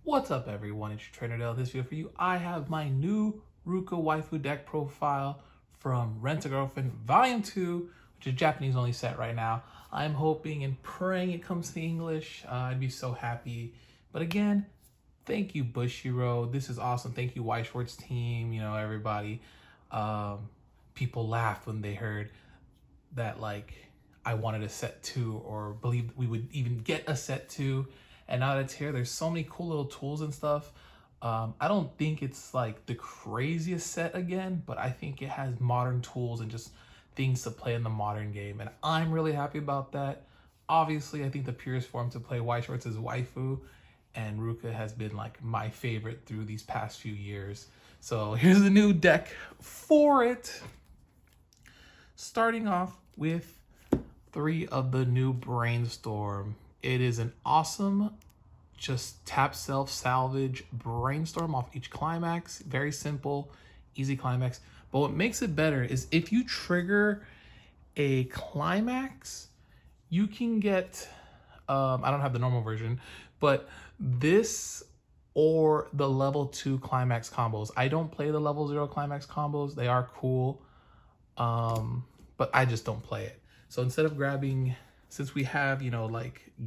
What's up everyone, it's your Trainer Dale. This video for you, I have my new Ruka Waifu deck profile from Rent a Girlfriend Volume 2, which is Japanese only set right now. I'm hoping and praying it comes to English. I'd be so happy. But again, thank you Bushiro. This is awesome. Thank you Weiss Schwarz team, everybody. People laughed when they heard that I wanted a set 2 or believed we would even get a set 2. And now that it's here, there's so many cool little tools and stuff. I don't think it's like the craziest set again, but I think it has modern tools and just things to play in the modern game. And I'm really happy about that. Obviously, I think the purest form to play Weiss Schwarz is Waifu. And Ruka has been like my favorite through these past few years. So here's the new deck for it. Starting off with 3 of the new Brainstorm. It is an awesome, just tap self salvage Brainstorm off each climax. Very simple, easy climax. But what makes it better is if you trigger a climax, you can get, I don't have the normal version, but this or the level 2 climax combos. I don't play the level 0 climax combos. They are cool, but I just don't play it. So instead of grabbing, since we have,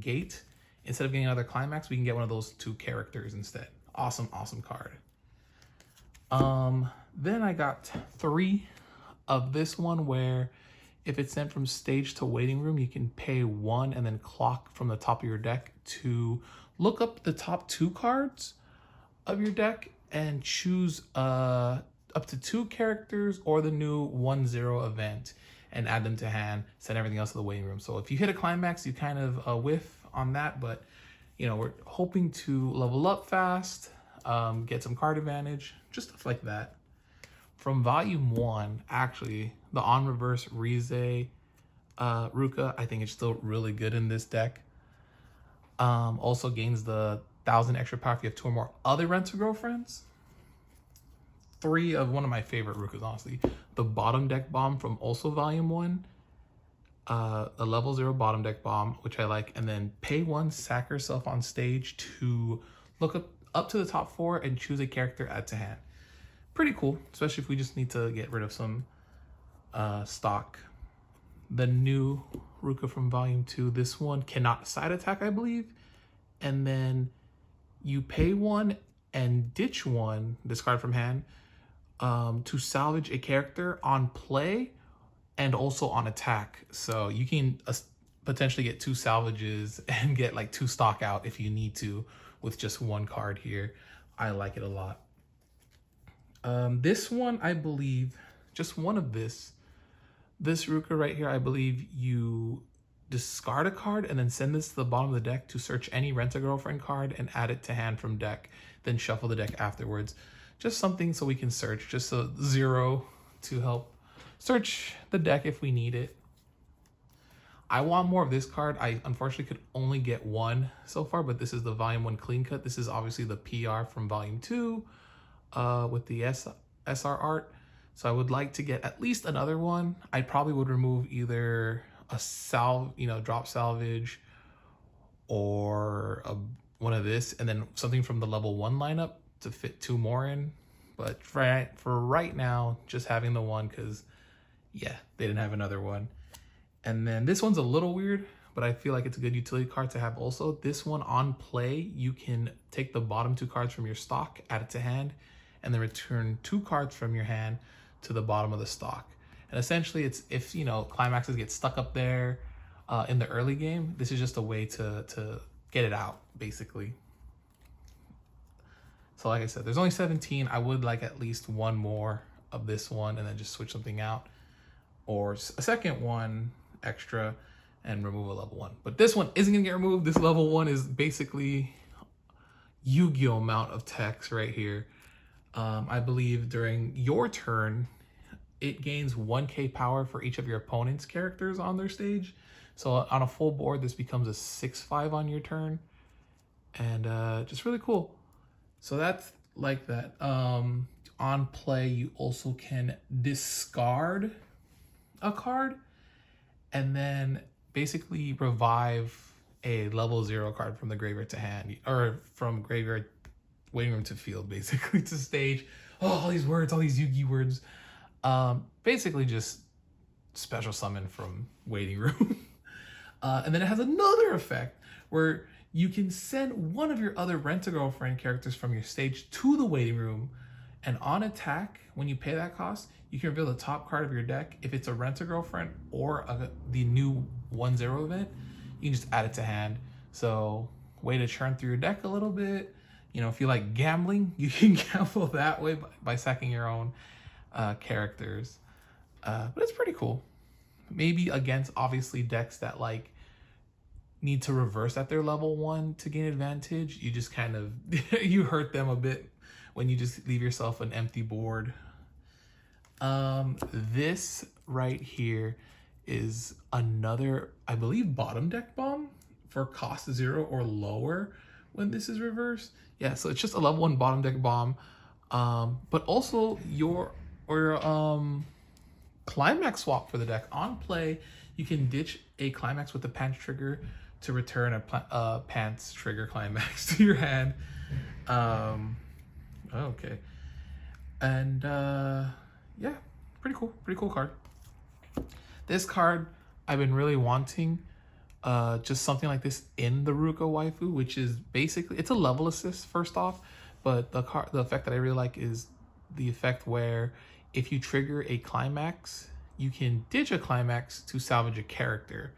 Gate, instead of getting another climax, we can get one of those 2 characters instead. Awesome, awesome card. Then I got 3 of this one where if it's sent from stage to waiting room, you can pay 1 and then clock from the top of your deck to look up the top 2 cards of your deck and choose up to 2 characters or the new 1-0 event and add them to hand, send everything else to the waiting room. So if you hit a climax, you kind of whiff on that, but we're hoping to level up fast, get some card advantage, just stuff like that. From Volume 1, actually, the on reverse Rize Ruka, I think it's still really good in this deck. Also gains the 1000 extra power if you have 2 or more other Rent-A-Girlfriends. 3 of one of my favorite Rukas, honestly. The bottom deck bomb from also Volume 1. A level 0 bottom deck bomb, which I like. And then pay 1, sack yourself on stage to look up to the top 4 and choose a character, add to hand. Pretty cool, especially if we just need to get rid of some stock. The new Ruka from Volume 2, this one cannot side attack, I believe. And then you pay 1 and ditch 1, discard from hand, to salvage a character on play and also on attack. So you can potentially get 2 salvages and get 2 stock out if you need to with just 1 card here. I like it a lot. This one, I believe, just one of this Ruka right here, I believe you discard a card and then send this to the bottom of the deck to search any Rent-A-Girlfriend card and add it to hand from deck, then shuffle the deck afterwards. Just something so we can search, just a 0 to help search the deck if we need it. I want more of this card. I unfortunately could only get 1 so far, but this is the Volume 1 clean cut. This is obviously the PR from Volume 2 with the SR art. So I would like to get at least another one. I probably would remove either a drop salvage or one of this, and then something from the level 1 lineup to fit 2 more in. But for right now, just having the 1 because, yeah, they didn't have another one. And then this one's a little weird, but I feel like it's a good utility card to have also. This one on play, you can take the bottom 2 cards from your stock, add it to hand, and then return 2 cards from your hand to the bottom of the stock. And essentially, it's if, climaxes get stuck up there in the early game, this is just a way to get it out, basically. So like I said, there's only 17. I would like at least 1 more of this one and then just switch something out. Or a second one extra and remove a level 1. But this one isn't gonna get removed. This level 1 is basically Yu-Gi-Oh amount of text right here. I believe during your turn, it gains 1k power for each of your opponent's characters on their stage. So on a full board, this becomes a 6/5 on your turn. And just really cool. So that's like that. On play, you also can discard a card and then basically revive a level 0 card from the graveyard to hand, or from graveyard waiting room to field, basically, to stage. Oh, all these words, all these Yu-Gi words. Basically just special summon from waiting room. And then it has another effect where you can send one of your other Rent-A-Girlfriend characters from your stage to the waiting room, and on attack, when you pay that cost, you can reveal the top card of your deck. If it's a Rent-A-Girlfriend or the new 1-0 event, you can just add it to hand. So, way to churn through your deck a little bit. You know, if you like gambling, you can gamble that way by sacking your own characters. But it's pretty cool. Maybe against, obviously, decks that like need to reverse at their level 1 to gain advantage. You just kind of, you hurt them a bit when you just leave yourself an empty board. This right here is another, I believe, bottom deck bomb for cost 0 or lower when this is reversed. Yeah, so it's just a level 1 bottom deck bomb. But also your climax swap for the deck. On play, you can ditch a climax with the pants trigger to return a pants trigger climax to your hand. Okay. And yeah, pretty cool card. This card I've been really wanting just something like this in the Ruka waifu, which is basically, it's a level assist first off, but the effect that I really like is the effect where if you trigger a climax, you can ditch a climax to salvage a character.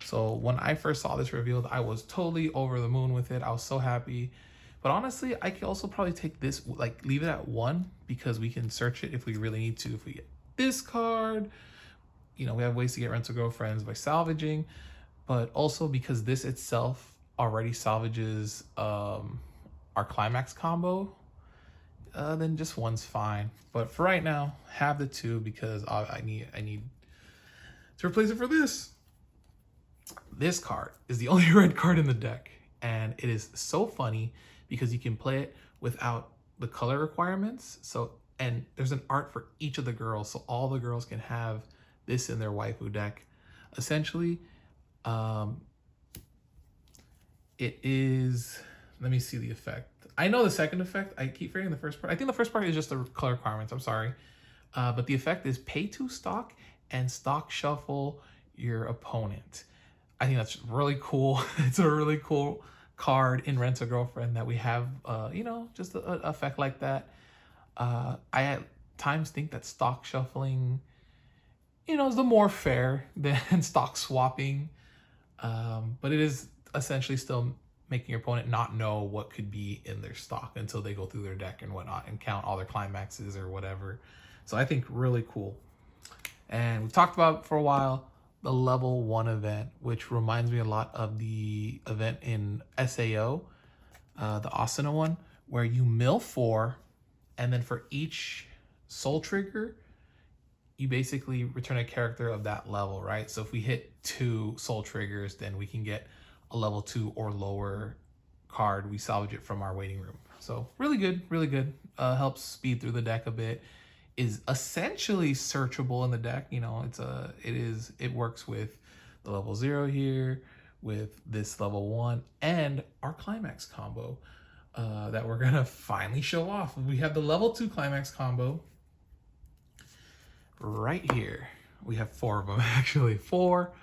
So when I first saw this revealed, I was totally over the moon with it. I was so happy. But honestly, I could also probably take this, like leave it at 1, because we can search it if we really need to. If we get this card, you know, we have ways to get Rent-A-Girlfriends by salvaging, but also because this itself already salvages our climax combo, then just 1's fine. But for right now, have the 2 because I need to replace it for this. This card is the only red card in the deck, and it is so funny because you can play it without the color requirements. So, and there's an art for each of the girls, so all the girls can have this in their waifu deck. Essentially, it is, let me see the effect. I know the second effect. I keep forgetting the first part. I think the first part is just the color requirements. I'm sorry. But the effect is pay 2 stock and stock shuffle your opponent. I think that's really cool. It's a really cool card in Rent-A-Girlfriend that we have, you know, just an effect like that. I at times think that stock shuffling, you know, is the more fair than stock swapping. But it is essentially still making your opponent not know what could be in their stock until they go through their deck and whatnot and count all their climaxes or whatever. So I think really cool. And we've talked about for a while the level 1 event, which reminds me a lot of the event in SAO, the Asuna one, where you mill 4, and then for each soul trigger, you basically return a character of that level, right? So if we hit 2 soul triggers, then we can get a level 2 or lower card. We salvage it from our waiting room. So really good, really good. Helps speed through the deck a bit. Is essentially searchable in the deck. You know, it works with the level 0 here, with this level 1, and our climax combo that we're gonna finally show off. We have the level 2 climax combo right here. We have 4 of them, actually. 4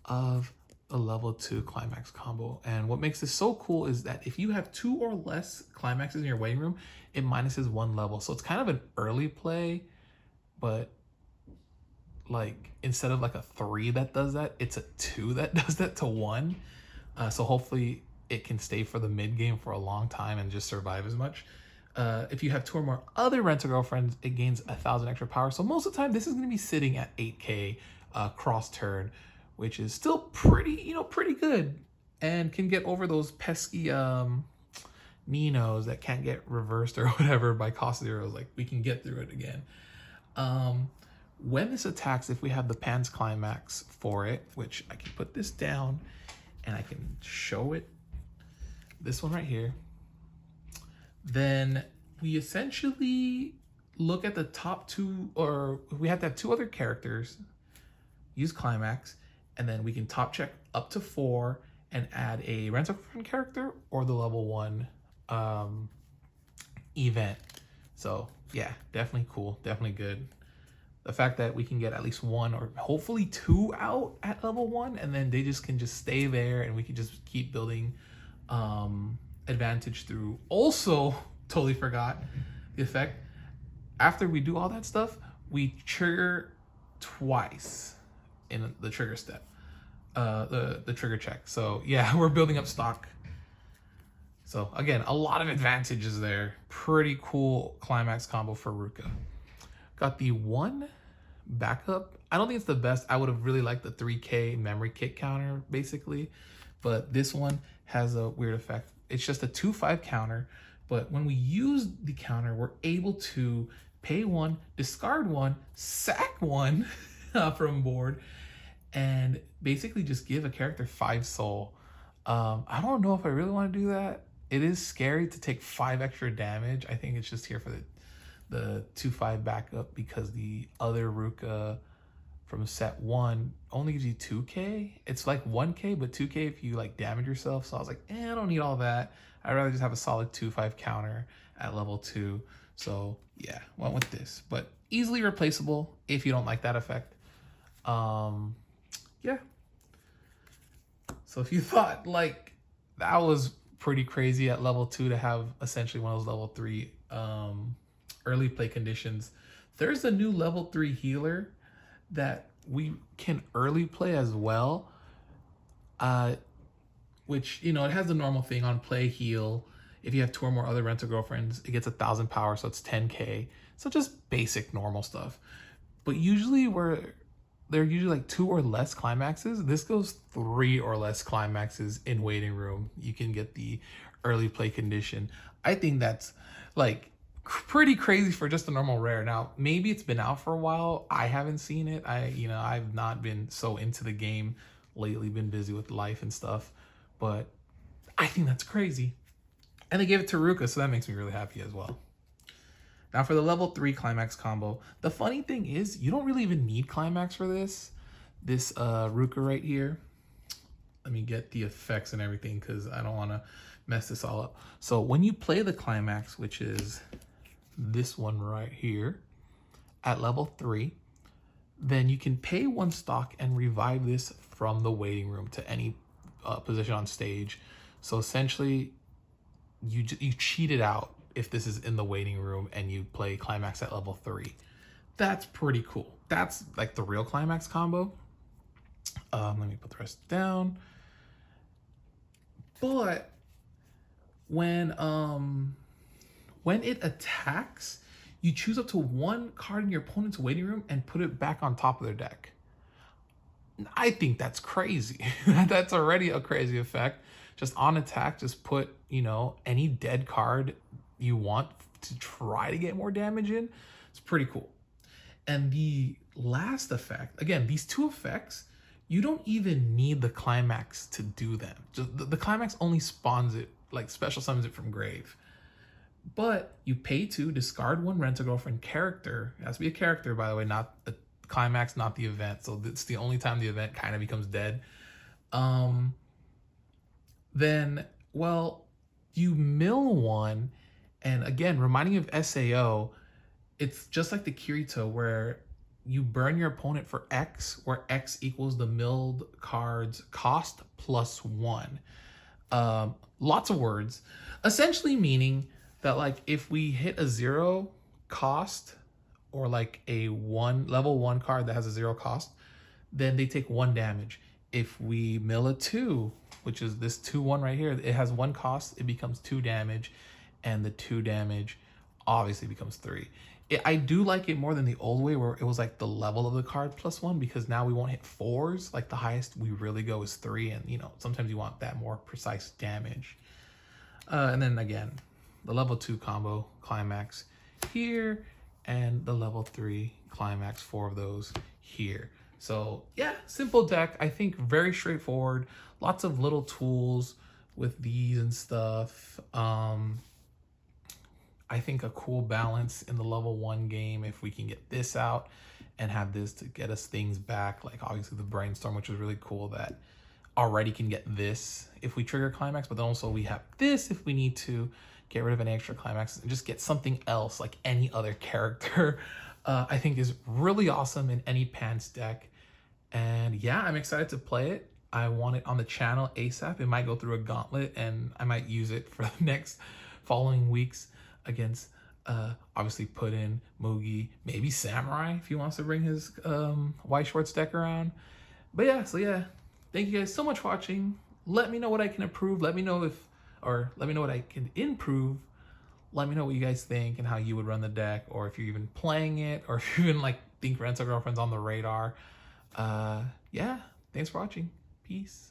of the level 2 climax combo. And what makes this so cool is that if you have 2 or less climaxes in your waiting room, it minuses 1 level. So it's kind of an early play, but like instead of like a 3 that does that, it's a 2 that does that to 1. So hopefully it can stay for the mid game for a long time and just survive as much. If you have 2 or more other Rent-A-Girlfriends, it gains 1,000 extra power. So most of the time, this is going to be sitting at 8k cross turn, which is still pretty, you know, pretty good, and can get over those pesky Ninos that can't get reversed or whatever by cost 0s. Like, we can get through it again. When this attacks, if we have the Pan's Climax for it, which I can put this down and I can show it, this one right here, then we essentially look at the top 2, or we have to have 2 other characters, use Climax, and then we can top check up to 4 and add a Rent-A-Girlfriend character or the level 1 event. So yeah, definitely cool, definitely good. The fact that we can get at least 1 or hopefully 2 out at level 1, and then they just can just stay there and we can just keep building advantage through. Also, totally forgot the effect. After we do all that stuff, we trigger twice in the trigger step, the trigger check. So yeah, we're building up stock. So again, a lot of advantages there. Pretty cool climax combo for Ruka. Got the 1 backup. I don't think it's the best. I would have really liked the 3K memory kit counter basically, but this one has a weird effect. It's just a 2/5 counter, but when we use the counter, we're able to pay 1, discard 1, sack 1 from board, and basically just give a character 5 soul. I don't know if I really want to do that. It is scary to take 5 extra damage. I think it's just here for the 2/5 backup, because the other Ruka from set 1 only gives you 2K. It's like 1K, but 2K if you like damage yourself. So I was like, I don't need all that. I'd rather just have a solid 2/5 counter at level 2. So yeah, went with this, but easily replaceable if you don't like that effect. Yeah. So if you thought like that was pretty crazy at level 2 to have essentially one of those level 3 early play conditions, there's a new level 3 healer that we can early play as well, which, you know, it has the normal thing on play heal. If you have 2 or more other Rent-A-Girlfriends, it gets 1,000 power, so it's 10K. So just basic normal stuff. But usually they're usually like 2 or less climaxes. This goes 3 or less climaxes in waiting room. You can get the early play condition. I think that's like pretty crazy for just a normal rare. Now, maybe it's been out for a while. I haven't seen it. I've not been so into the game lately, been busy with life and stuff, but I think that's crazy. And they gave it to Ruka, so that makes me really happy as well. Now for the level 3 climax combo, the funny thing is you don't really even need climax for this Ruka right here. Let me get the effects and everything because I don't want to mess this all up. So when you play the climax, which is this one right here at level 3, then you can pay 1 stock and revive this from the waiting room to any position on stage. So essentially you cheat it out if this is in the waiting room and you play climax at level 3. That's pretty cool. That's like the real climax combo. Let me put the rest down. But when it attacks, you choose up to 1 card in your opponent's waiting room and put it back on top of their deck. I think that's crazy. That's already a crazy effect. Just on attack, just put, you know, any dead card you want to try to get more damage in. It's pretty cool. And the last effect, again, these 2 effects, you don't even need the climax to do them. Just the climax only spawns it, like special summons it from grave. But you pay 2, discard 1 Rent-A-Girlfriend character. It has to be a character, by the way, not the climax, not the event. So it's the only time the event kind of becomes dead. Then, well, you mill 1, and again, reminding you of SAO, it's just like the Kirito where you burn your opponent for X, where X equals the milled card's cost plus 1. Lots of words, essentially meaning that like if we hit a 0 cost or like a level 1 card that has a 0 cost, then they take 1 damage. If we mill a 2, which is this 2/1 right here, it has 1 cost, it becomes 2 damage, and the 2 damage obviously becomes 3. I do like it more than the old way where it was like the level of the card plus 1, because now we won't hit 4s. Like the highest we really go is 3, and you know, sometimes you want that more precise damage. And then again, the level 2 combo climax here, and the level 3 climax, 4 of those here. So yeah, simple deck. I think very straightforward. Lots of little tools with these and stuff. I think a cool balance in the level 1 game if we can get this out and have this to get us things back. Like obviously the brainstorm, which was really cool, that already can get this if we trigger climax, but then also we have this if we need to get rid of any extra climaxes, and just get something else like any other character, I think is really awesome in any Pants deck. And yeah, I'm excited to play it. I want it on the channel ASAP. It might go through a gauntlet and I might use it for the next following weeks against obviously put in Mugi, maybe Samurai if he wants to bring his Weiss Schwarz deck around. But yeah, so yeah, thank you guys so much for watching. Let me know what I can improve. Let me know what I can improve. Let me know what you guys think and how you would run the deck, or if you're even playing it, or if you even like think Rental Girlfriend's on the radar. Yeah, thanks for watching. Peace.